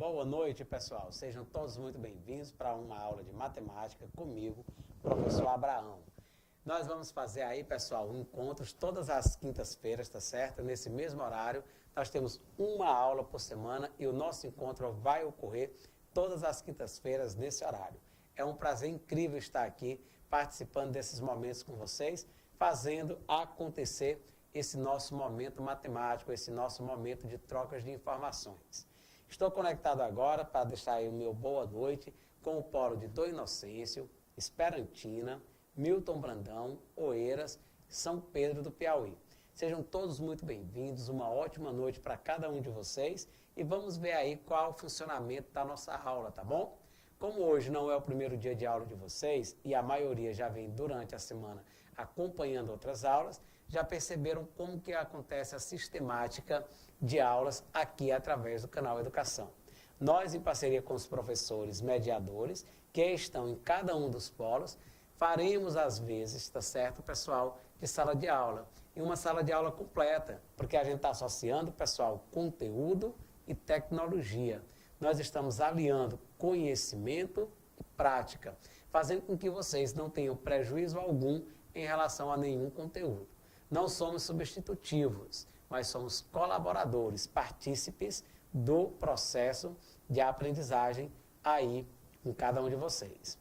Boa noite, pessoal. Sejam todos muito bem-vindos para uma aula de matemática comigo, professor Abraão. Nós vamos fazer aí, pessoal, encontros todas as quintas-feiras, tá certo? Nesse mesmo horário, nós temos uma aula por semana e o nosso encontro vai ocorrer todas as quintas-feiras nesse horário. É um prazer incrível estar aqui participando desses momentos com vocês, fazendo acontecer esse nosso momento matemático, esse nosso momento de trocas de informações. Estou conectado agora para deixar aí o meu boa noite com o polo de Dom Inocêncio, Esperantina, Milton Brandão, Oeiras, São Pedro do Piauí. Sejam todos muito bem-vindos, uma ótima noite para cada um de vocês e vamos ver aí qual o funcionamento da nossa aula, tá bom? Como hoje não é o primeiro dia de aula de vocês e a maioria já vem durante a semana acompanhando outras aulas, já perceberam como que acontece a sistemática de aulas aqui através do canal Educação. Nós, em parceria com os professores mediadores, que estão em cada um dos polos, faremos às vezes, tá certo, pessoal, de sala de aula. E uma sala de aula completa, porque a gente está associando, pessoal, conteúdo e tecnologia. Nós estamos aliando conhecimento e prática, fazendo com que vocês não tenham prejuízo algum em relação a nenhum conteúdo. Não somos substitutivos, mas somos colaboradores, partícipes do processo de aprendizagem aí com cada um de vocês.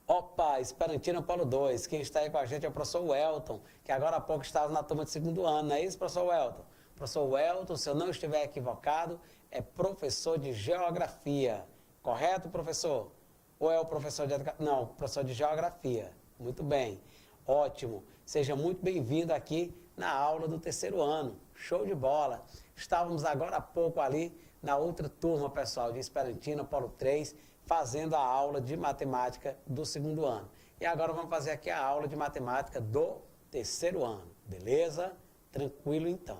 Opa, Esperantina Polo 2, quem está aí com a gente é o professor Welton, que agora há pouco estava na turma de segundo ano, não é isso, professor Welton? Professor Welton, se eu não estiver equivocado, é professor de Geografia, correto, professor? Ou é o professor de Educação? Não, professor de Geografia, muito bem, ótimo. Seja muito bem-vindo aqui na aula do terceiro ano, show de bola. Estávamos agora há pouco ali na outra turma, pessoal, de Esperantina, Polo 3, fazendo a aula de matemática do segundo ano. E agora vamos fazer aqui a aula de matemática do terceiro ano, beleza? Tranquilo então.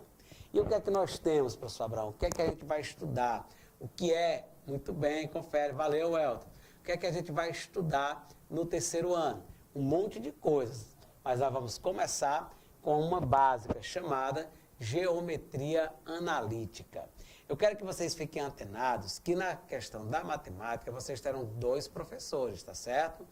E o que é que nós temos, professor Abraão? O que é que a gente vai estudar? O que é? Muito bem, confere. Valeu, Elton. O que é que a gente vai estudar no terceiro ano? Um monte de coisas. Mas nós vamos começar com uma básica chamada geometria analítica. Eu quero que vocês fiquem antenados que na questão da matemática vocês terão dois professores, tá certo?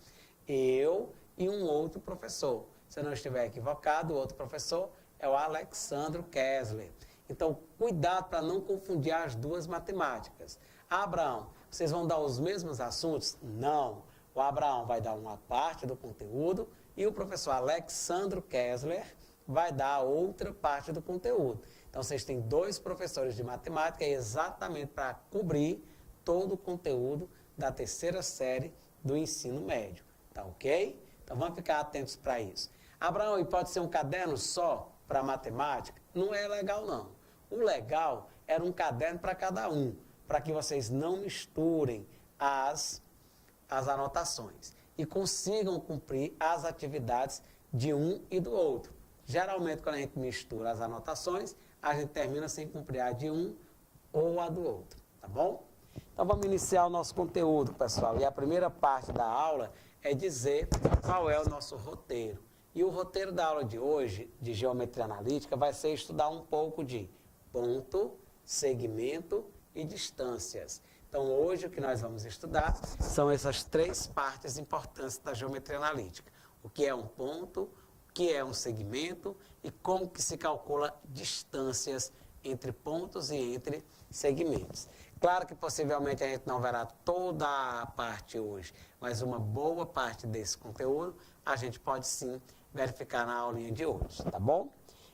Eu e um outro professor. Se eu não estiver equivocado, o outro professor é o Alexandro Kessler. Então, cuidado para não confundir as duas matemáticas. Abraão, vocês vão dar os mesmos assuntos? Não. O Abraão vai dar uma parte do conteúdo e o professor Alexandro Kessler vai dar outra parte do conteúdo. Então, vocês têm dois professores de matemática exatamente para cobrir todo o conteúdo da terceira série do ensino médio. Tá ok? Então, vamos ficar atentos para isso. Abraão, e pode ser um caderno só para matemática? Não é legal, não. O legal era um caderno para cada um, para que vocês não misturem as anotações e consigam cumprir as atividades de um e do outro. Geralmente, quando a gente mistura as anotações, a gente termina sem cumprir a de um ou a do outro, tá bom? Então, vamos iniciar o nosso conteúdo, pessoal. E a primeira parte da aula é dizer qual é o nosso roteiro. E o roteiro da aula de hoje, de geometria analítica, vai ser estudar um pouco de ponto, segmento e distâncias. Então, hoje o que nós vamos estudar são essas três partes importantes da geometria analítica. O que é um ponto, o que é um segmento e como que se calcula distâncias entre pontos e entre segmentos. Claro que possivelmente a gente não verá toda a parte hoje, mas uma boa parte desse conteúdo a gente pode sim verificar na aulinha de hoje, tá bom?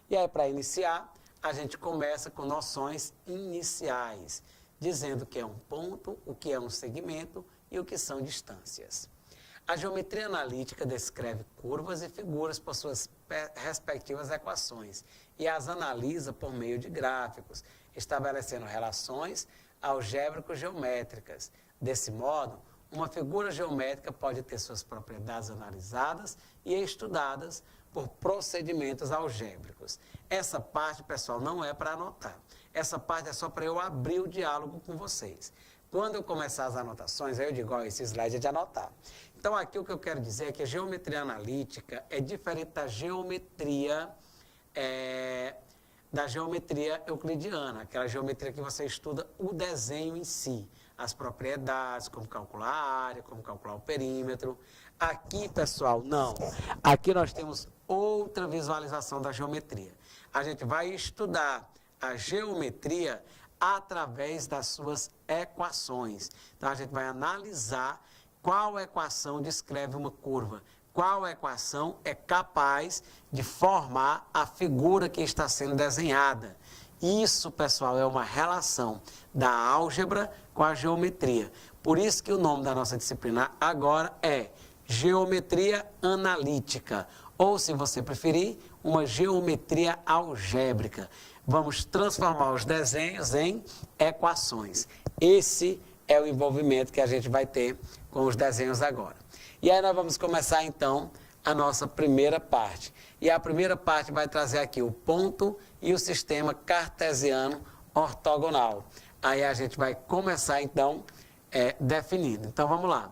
E aí, para iniciar, a gente começa com noções iniciais, dizendo o que é um ponto, o que é um segmento e o que são distâncias. A geometria analítica descreve curvas e figuras por suas respectivas equações e as analisa por meio de gráficos, estabelecendo relações algébrico-geométricas. Desse modo, uma figura geométrica pode ter suas propriedades analisadas e estudadas por procedimentos algébricos. Essa parte, pessoal, não é para anotar. Essa parte é só para eu abrir o diálogo com vocês. Quando eu começar as anotações, aí eu digo, ó, esse slide é de anotar. Então, aqui o que eu quero dizer é que a geometria analítica é diferente da geometria da geometria euclidiana, aquela geometria que você estuda o desenho em si, as propriedades, como calcular a área, como calcular o perímetro. Aqui, pessoal, não. Aqui nós temos outra visualização da geometria. A gente vai estudar a geometria através das suas equações. Então, a gente vai analisar qual equação descreve uma curva, qual equação é capaz de formar a figura que está sendo desenhada. Isso, pessoal, é uma relação da álgebra com a geometria. Por isso que o nome da nossa disciplina agora é Geometria Analítica, ou, se você preferir, uma geometria algébrica. Vamos transformar os desenhos em equações. Esse é o envolvimento que a gente vai ter com os desenhos agora. E aí nós vamos começar, então, a nossa primeira parte. E a primeira parte vai trazer aqui o ponto e o sistema cartesiano ortogonal. Aí a gente vai começar, então, definindo. Então, vamos lá.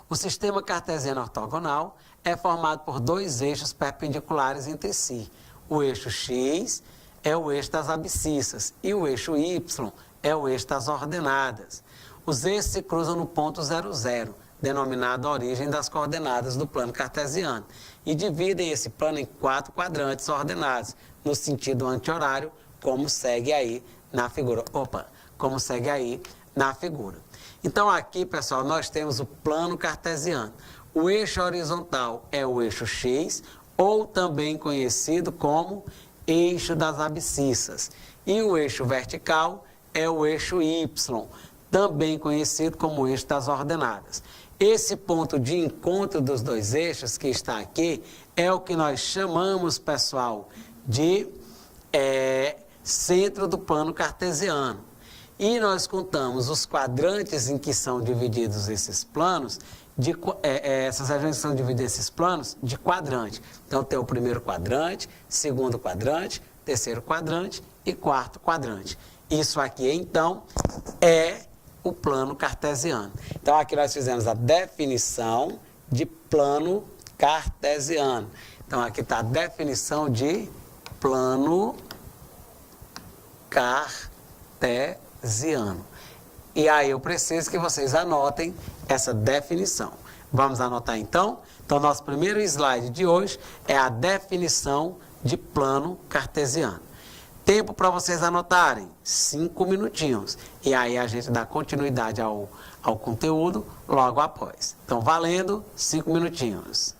O sistema cartesiano ortogonal é formado por dois eixos perpendiculares entre si. O eixo X é o eixo das abscissas e o eixo Y é o eixo das ordenadas. Os eixos se cruzam no ponto 00, denominado a origem das coordenadas do plano cartesiano, e dividem esse plano em 4 quadrantes ordenados, no sentido anti-horário, como segue aí na figura. Como segue aí na figura. Então, aqui, pessoal, nós temos o plano cartesiano. O eixo horizontal é o eixo X, ou também conhecido como eixo das abscissas. E o eixo vertical é o eixo Y, também conhecido como eixo das ordenadas. Esse ponto de encontro dos dois eixos que está aqui é o que nós chamamos, pessoal, de centro do plano cartesiano. E nós contamos os quadrantes em que são divididos esses planos, essas regiões que são divididas esses planos, de quadrante. Então, tem o primeiro quadrante, segundo quadrante, terceiro quadrante e quarto quadrante. Isso aqui, então, é o plano cartesiano. Então, aqui nós fizemos a definição de plano cartesiano. Então, aqui está a definição de plano cartesiano. E aí eu preciso que vocês anotem essa definição. Vamos anotar então? Então, nosso primeiro slide de hoje é a definição de plano cartesiano. Tempo para vocês anotarem, 5 minutinhos. E aí a gente dá continuidade ao conteúdo logo após. Então, valendo, 5 minutinhos.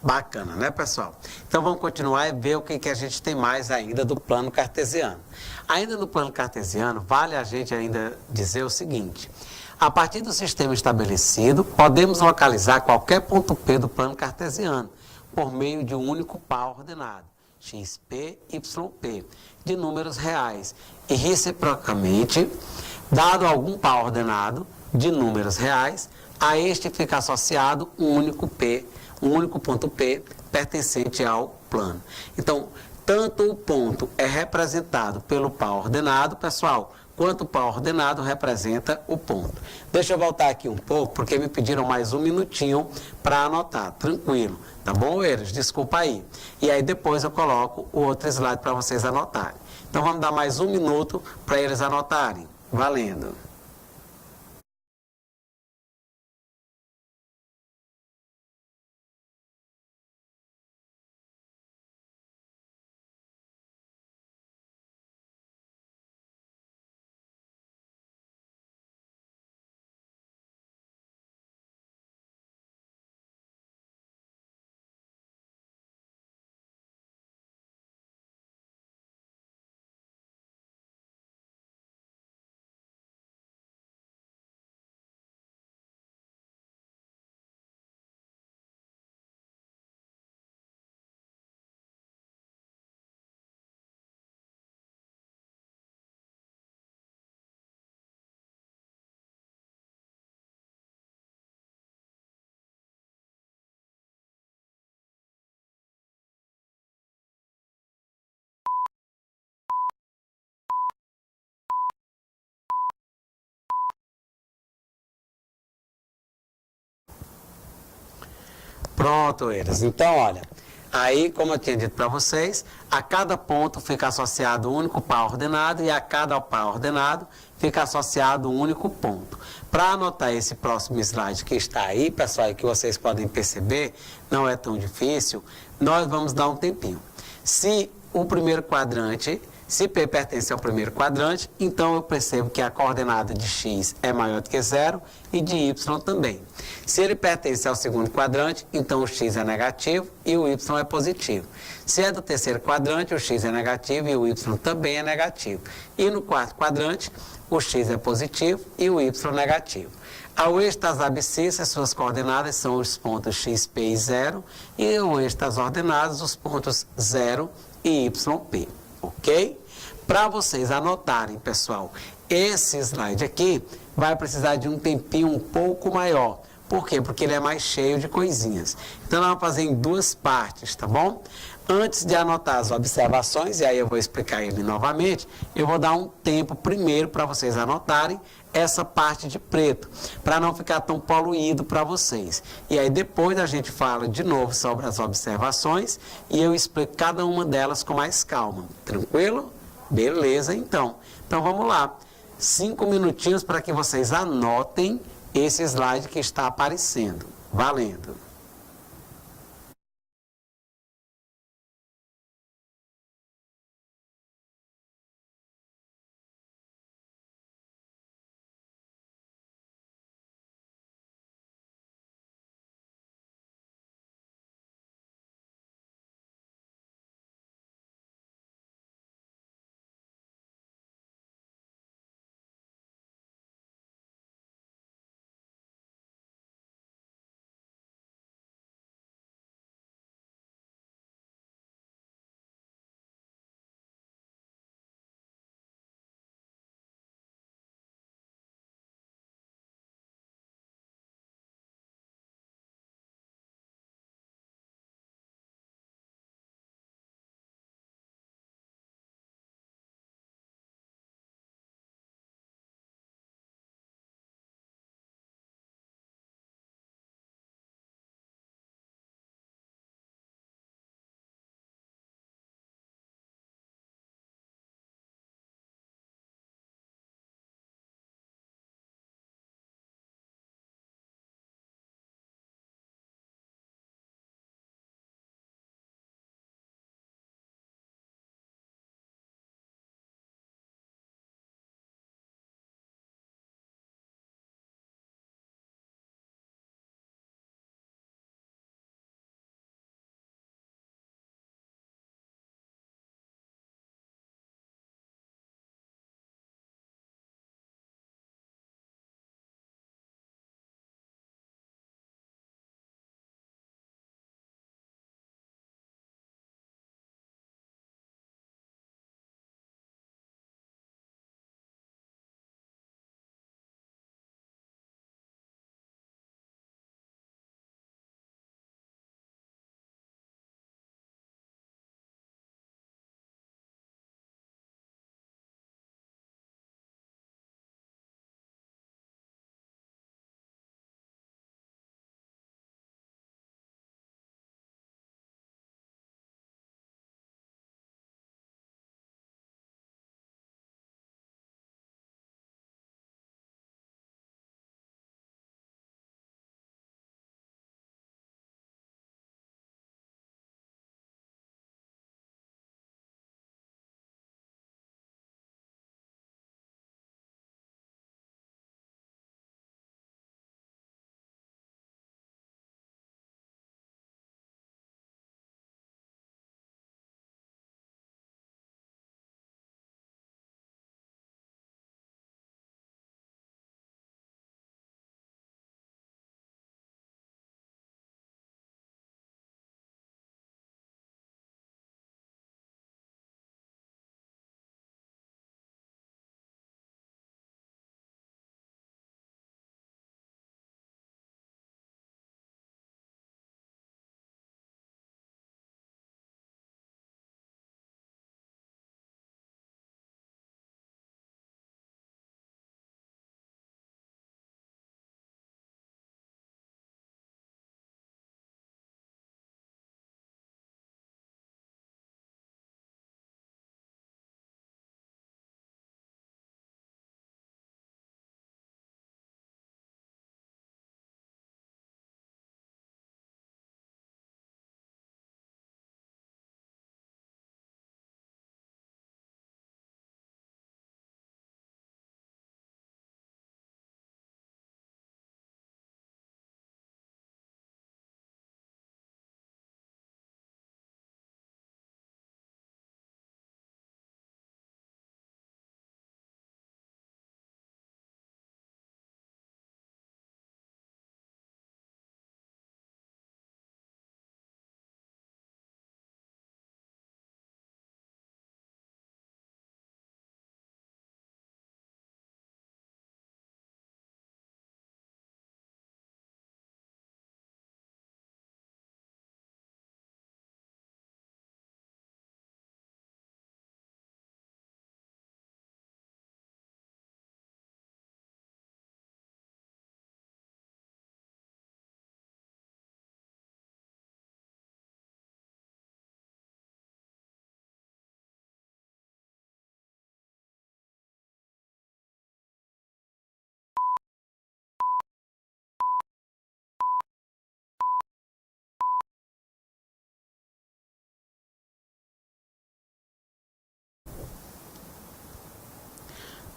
Bacana, né, pessoal? Então vamos continuar e ver o que a gente tem mais ainda do plano cartesiano. Ainda no plano cartesiano, vale a gente ainda dizer o seguinte: a partir do sistema estabelecido, podemos localizar qualquer ponto P do plano cartesiano por meio de um único par ordenado, xp, yp, de números reais, e reciprocamente, dado algum par ordenado de números reais, a este fica associado um único ponto P pertencente ao plano. Então, tanto o ponto é representado pelo par ordenado, pessoal, quanto o par ordenado representa o ponto. Deixa eu voltar aqui um pouco, porque me pediram mais um minutinho para anotar. Tranquilo, tá bom, Eiras? Desculpa aí. E aí depois eu coloco o outro slide para vocês anotarem. Então vamos dar mais um minuto para eles anotarem. Valendo! Pronto, eles. Então, olha, aí, como eu tinha dito para vocês, a cada ponto fica associado um único par ordenado e a cada par ordenado fica associado um único ponto. Para anotar esse próximo slide que está aí, pessoal, e que vocês podem perceber, não é tão difícil, nós vamos dar um tempinho. Se o primeiro quadrante, se P pertence ao primeiro quadrante, então eu percebo que a coordenada de x é maior do que zero e de y também. Se ele pertence ao segundo quadrante, então o x é negativo e o y é positivo. Se é do terceiro quadrante, o x é negativo e o y também é negativo. E no quarto quadrante, o x é positivo e o y negativo. Ao eixo das abscissas, suas coordenadas são os pontos xp e 0, e ao eixo das ordenadas, os pontos 0 e yp. Ok? Para vocês anotarem, pessoal, esse slide aqui vai precisar de um tempinho um pouco maior. Por quê? Porque ele é mais cheio de coisinhas. Então, nós vamos fazer em duas partes, tá bom? Antes de anotar as observações, e aí eu vou explicar ele novamente, eu vou dar um tempo primeiro para vocês anotarem essa parte de preto, para não ficar tão poluído para vocês. E aí depois a gente fala de novo sobre as observações e eu explico cada uma delas com mais calma. Tranquilo? Beleza, então. Então vamos lá. 5 minutinhos para que vocês anotem esse slide que está aparecendo. Valendo!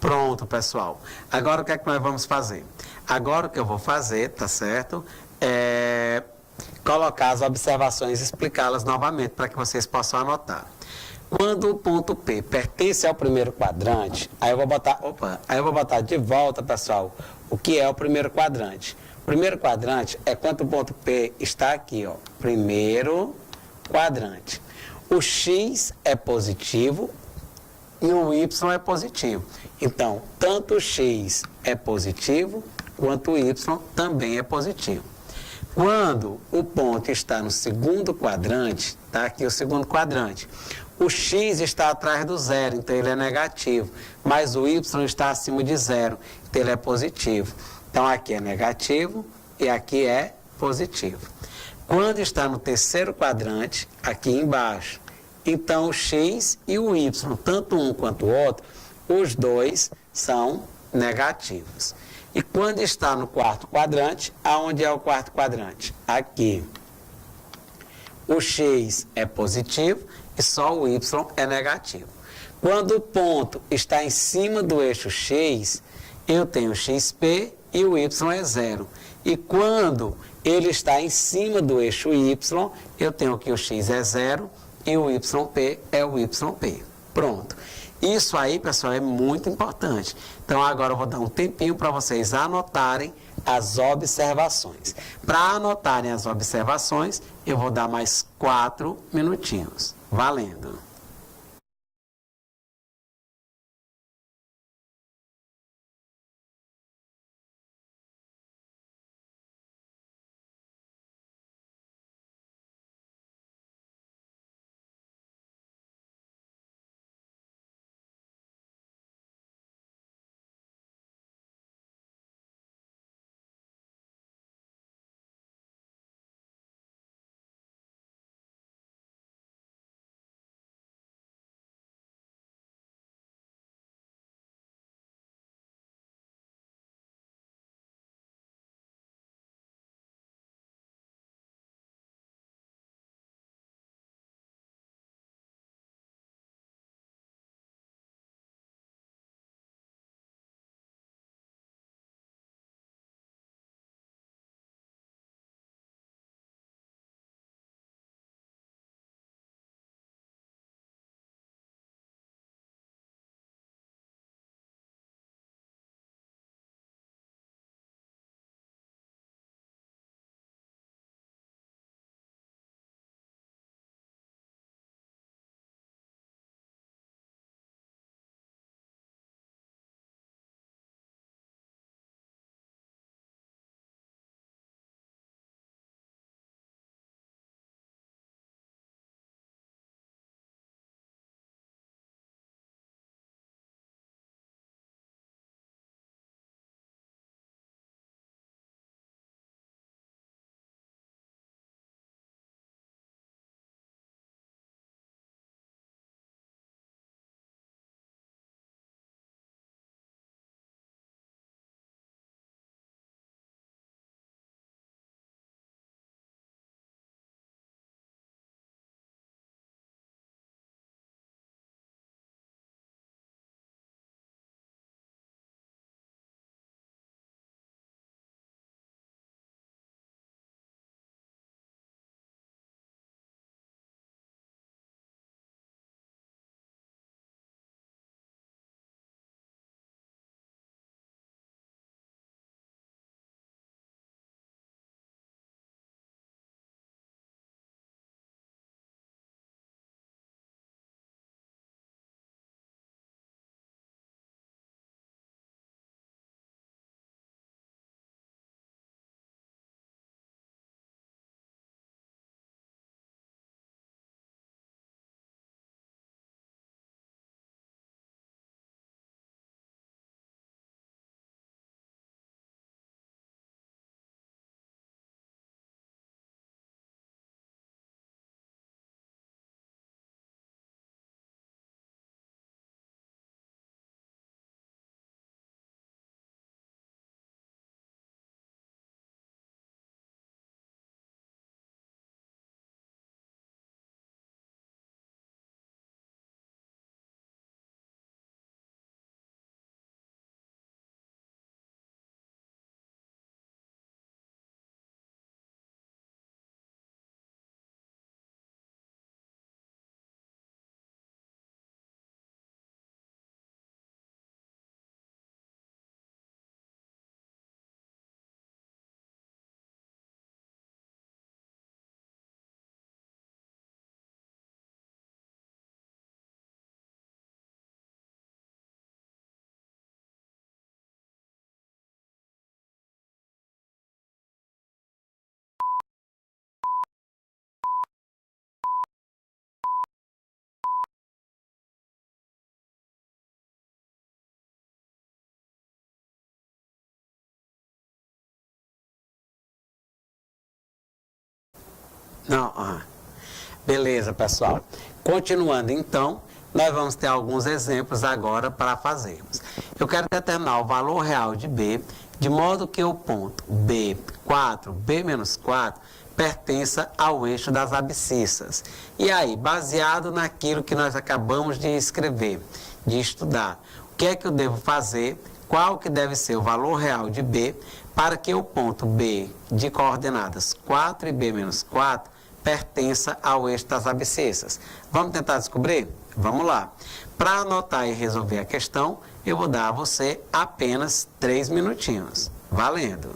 Pronto, pessoal. Agora o que é que nós vamos fazer? Agora o que eu vou fazer, tá certo? É colocar as observações e explicá-las novamente para que vocês possam anotar. Quando o ponto P pertence ao primeiro quadrante, aí eu vou botar de volta, pessoal, o que é o primeiro quadrante. O primeiro quadrante é quando o ponto P está aqui, ó, primeiro quadrante. O X é positivo e o Y é positivo. Então, tanto o X é positivo, quanto o Y também é positivo. Quando o ponto está no segundo quadrante, está aqui o segundo quadrante, o X está atrás do zero, então ele é negativo, mas o Y está acima de zero, então ele é positivo. Então aqui é negativo e aqui é positivo. Quando está no terceiro quadrante, aqui embaixo, então o X e o Y, tanto um quanto o outro, os dois são negativos. E quando está no quarto quadrante, aonde é o quarto quadrante? Aqui. O X é positivo e só o Y é negativo. Quando o ponto está em cima do eixo X, eu tenho XP e o Y é zero. E quando ele está em cima do eixo Y, eu tenho que o X é zero e o YP é o YP. Pronto. Isso aí, pessoal, é muito importante. Então, agora eu vou dar um tempinho para vocês anotarem as observações. Para anotarem as observações, eu vou dar mais 4 minutinhos. Valendo! Não, beleza, pessoal. Continuando então, nós vamos ter alguns exemplos agora para fazermos. Eu quero determinar o valor real de B, de modo que o ponto B4, B menos 4, pertença ao eixo das abscissas. E aí, baseado naquilo que nós acabamos de escrever, de estudar, o que é que eu devo fazer, qual que deve ser o valor real de B, para que o ponto B de coordenadas 4 e B menos 4 pertença ao eixo das abscissas. Vamos tentar descobrir? Vamos lá. Para anotar e resolver a questão, eu vou dar a você apenas 3 minutinhos. Valendo!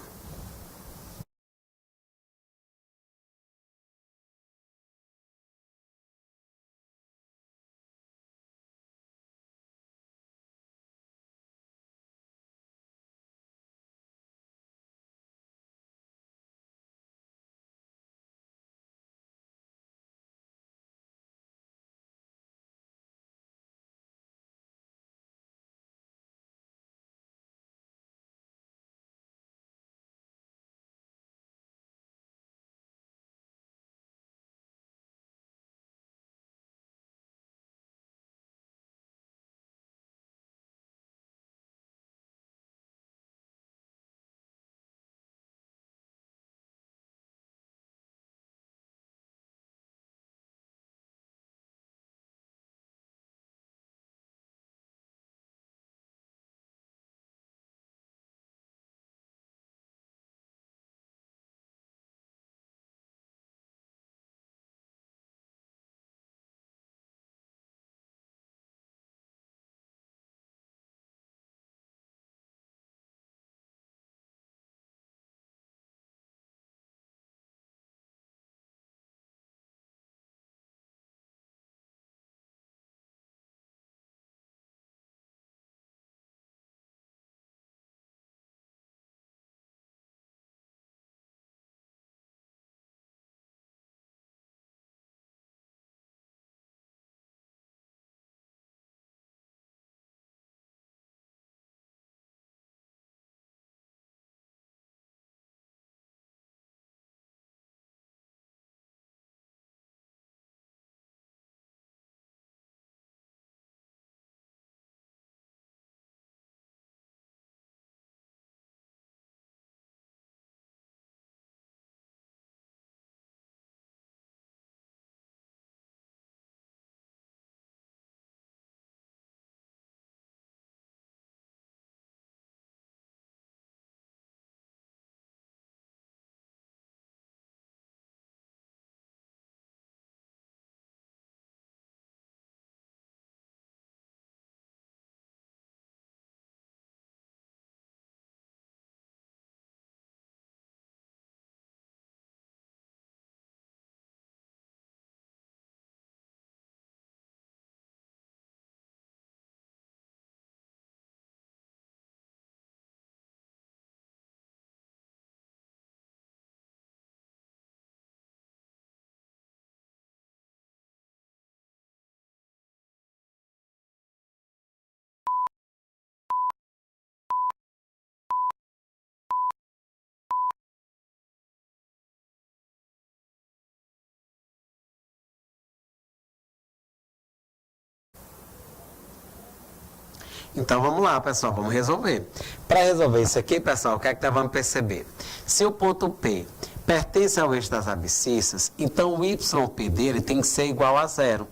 Então vamos lá, pessoal, vamos resolver. Para resolver isso aqui, pessoal, o que é que nós vamos perceber? Se o ponto P pertence ao eixo das abscissas, então o YP dele tem que ser igual a zero.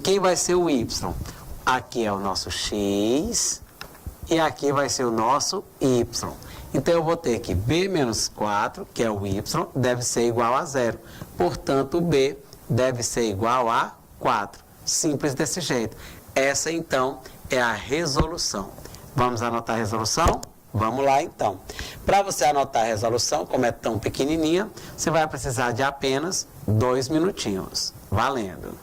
Quem vai ser o Y? Aqui é o nosso X e aqui vai ser o nosso Y. Então eu vou ter que B menos 4, que é o Y, deve ser igual a zero. Portanto, o B deve ser igual a 4. Simples desse jeito. Essa, então, é a resolução. Vamos anotar a resolução? Vamos lá, então. Para você anotar a resolução, como é tão pequenininha, você vai precisar de apenas 2 minutinhos. Valendo!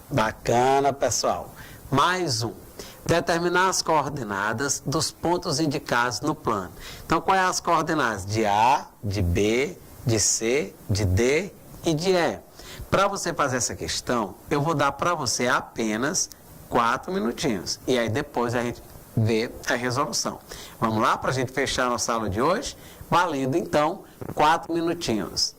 Bacana, pessoal. Mais um. Determinar as coordenadas dos pontos indicados no plano. Então, quais são as coordenadas? De A, de B, de C, de D e de E. Para você fazer essa questão, eu vou dar para você apenas 4 minutinhos. E aí depois a gente vê a resolução. Vamos lá para a gente fechar a nossa aula de hoje? Valendo, então, 4 minutinhos.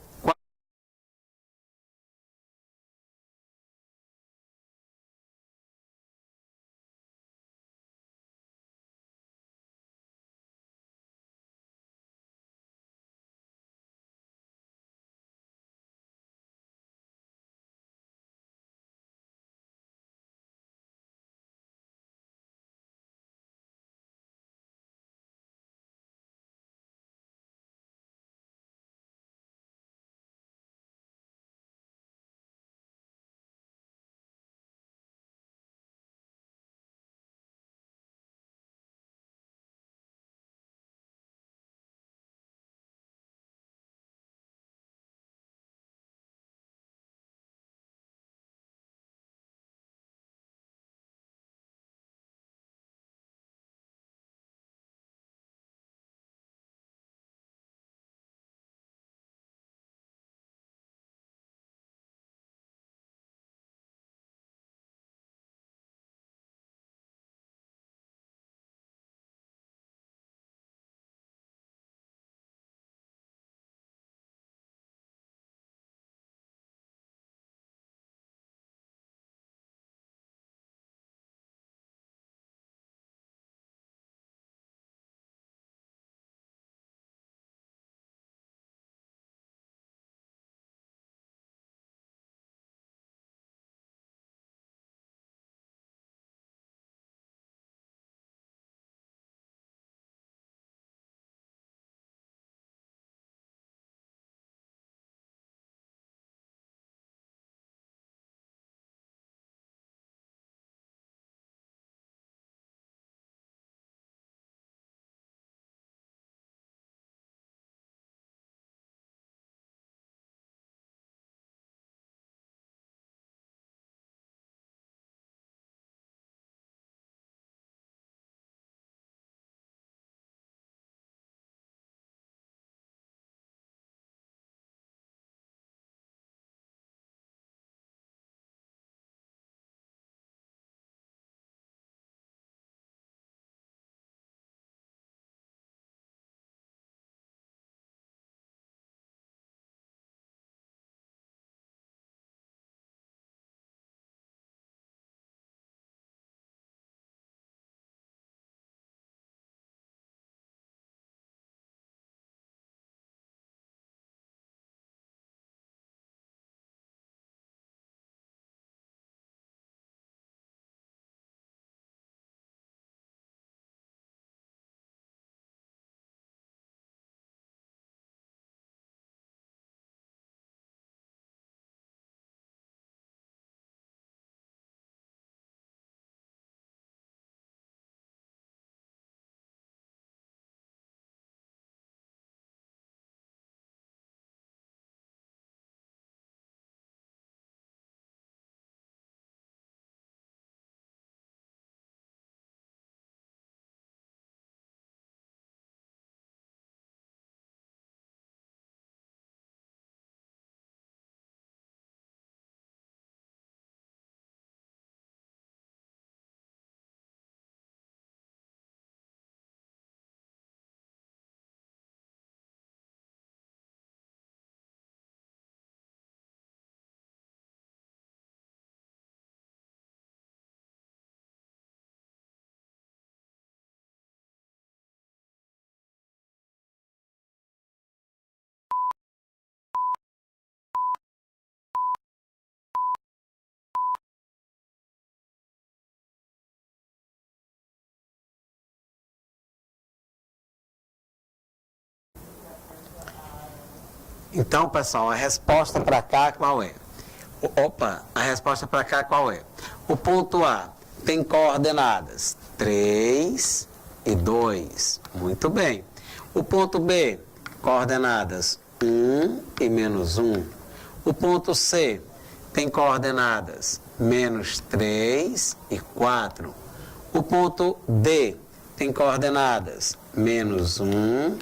Então, pessoal, a resposta para cá qual é? A resposta para cá qual é? O ponto A tem coordenadas 3 e 2. Muito bem. O ponto B, coordenadas 1 e -1. O ponto C tem coordenadas menos 3 e 4. O ponto D tem coordenadas menos 1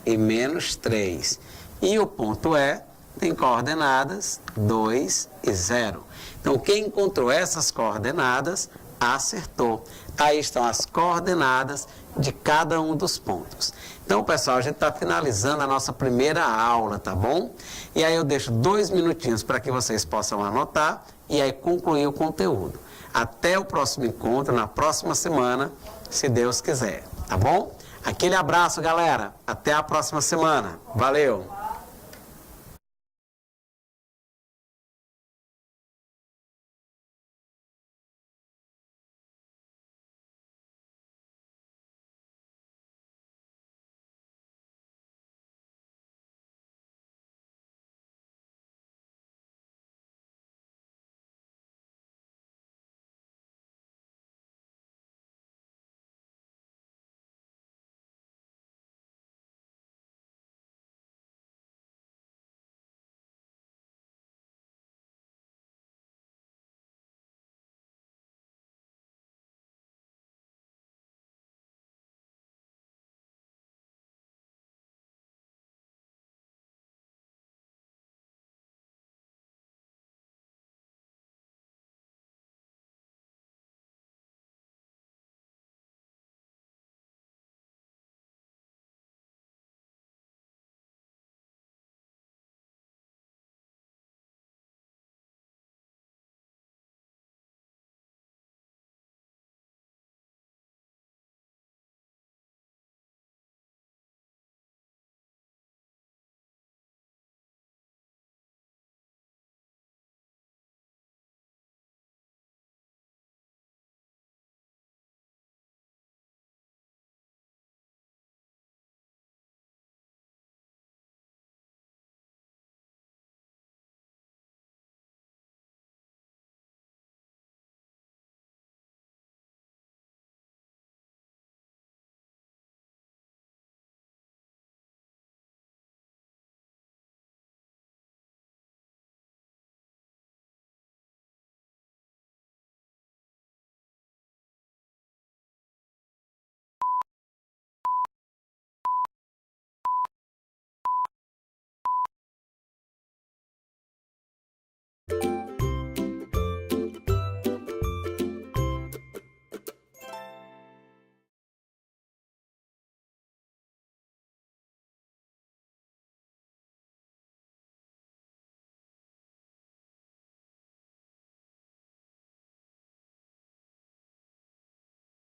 e menos 3. E o ponto E tem coordenadas 2 e 0. Então, quem encontrou essas coordenadas, acertou. Aí estão as coordenadas de cada um dos pontos. Então, pessoal, a gente está finalizando a nossa primeira aula, tá bom? E aí eu deixo 2 minutinhos para que vocês possam anotar e aí concluir o conteúdo. Até o próximo encontro, na próxima semana, se Deus quiser, tá bom? Aquele abraço, galera. Até a próxima semana. Valeu!